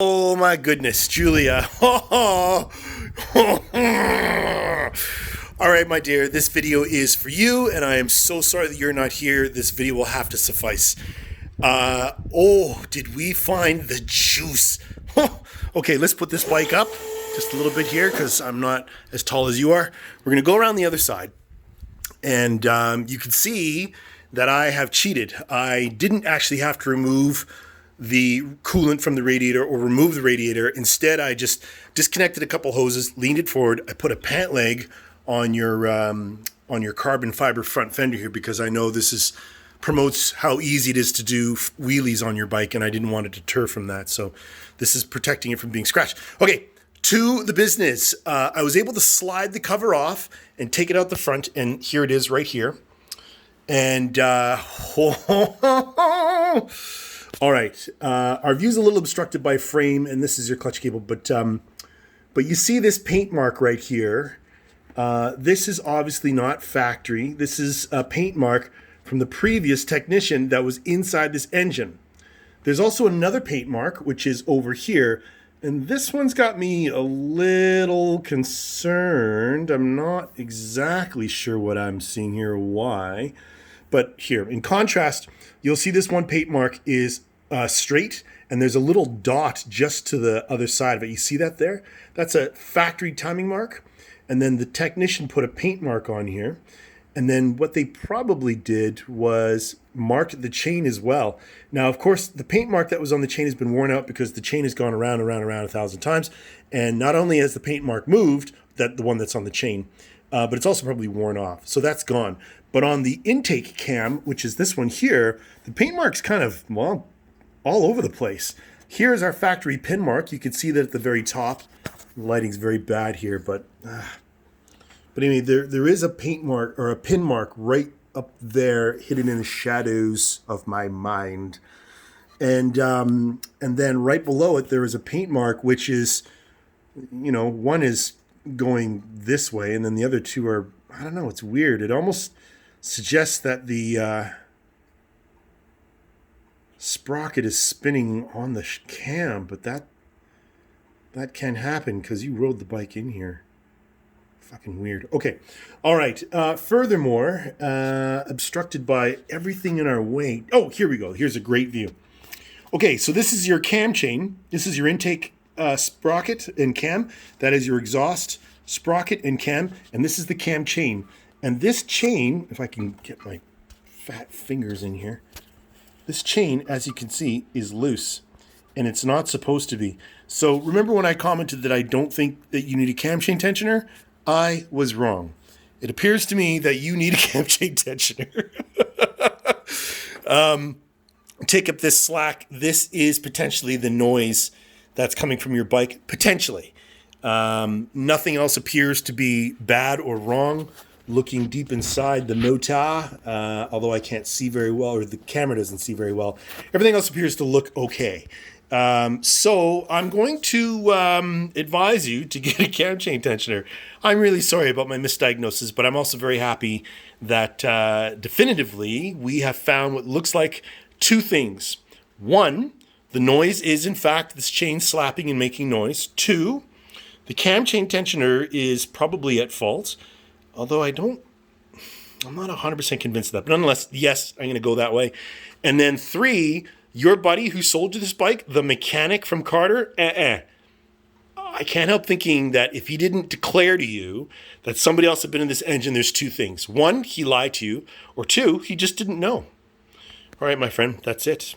Oh my goodness, Julia. All right, my dear, this video is for you, and I am so sorry that you're not here. This video will have to suffice. Did we find the juice? Okay, let's put this bike up just a little bit here because I'm not as tall as you are. We're going to go around the other side, and you can see that I have cheated. I didn't actually have to remove the coolant from the radiator or remove the radiator. Instead, I just disconnected a couple hoses, leaned it forward. I put a pant leg on your carbon fiber front fender here because I know this promotes how easy it is to do wheelies on your bike, and I didn't want to deter from that. So this is protecting it from being scratched. Okay, to the business. I was able to slide the cover off and take it out the front, and here it is right here. And all right, our view's a little obstructed by frame, and this is your clutch cable, but you see this paint mark right here. This is obviously not factory. This is a paint mark from the previous technician that was inside this engine. There's also another paint mark, which is over here, and this one's got me a little concerned. I'm not exactly sure what I'm seeing here, why, but here, in contrast, you'll see this one paint mark is straight, and there's a little dot just to the other side of it. You see that there? That's a factory timing mark. And then the technician put a paint mark on here. And then what they probably did was marked the chain as well. Now, of course, the paint mark that was on the chain has been worn out because the chain has gone around 1,000 times. And not only has the paint mark moved, the one that's on the chain, but it's also probably worn off. So that's gone. But on the intake cam, which is this one here, the paint mark's kind of, well, all over the place. Here's our factory pin mark. You can see that at the very top. The lighting's very bad here, but anyway, there is a paint mark or a pin mark right up there, hidden in the shadows of my mind. And then right below it, there is a paint mark, which is, one is going this way, and then the other two are, I don't know, it's weird. It almost suggests that the sprocket is spinning on the cam, but that can happen because you rode the bike in here. Fucking weird. Okay. All right. Furthermore, obstructed by everything in our way. Oh, here we go. Here's a great view. Okay, so this is your cam chain. This is your intake sprocket and cam. That is your exhaust sprocket and cam. And this is the cam chain. And this chain, if I can get my fat fingers in here, this chain, as you can see, is loose. And it's not supposed to be. So remember when I commented that I don't think that you need a cam chain tensioner? I was wrong. It appears to me that you need a cam chain tensioner. Take up this slack. This is potentially the noise that's coming from your bike. Potentially. Nothing else appears to be bad or wrong. Looking deep inside the motor, although I can't see very well, or the camera doesn't see very well. Everything else appears to look okay. So I'm going to advise you to get a cam chain tensioner. I'm really sorry about my misdiagnosis, but I'm also very happy that definitively we have found what looks like two things. One, the noise is in fact this chain slapping and making noise. Two, the cam chain tensioner is probably at fault. Although I'm not 100% convinced of that. But nonetheless, yes, I'm going to go that way. And then three, your buddy who sold you this bike, the mechanic from Carter, I can't help thinking that if he didn't declare to you that somebody else had been in this engine, there's two things. One, he lied to you. Or two, he just didn't know. All right, my friend, that's it.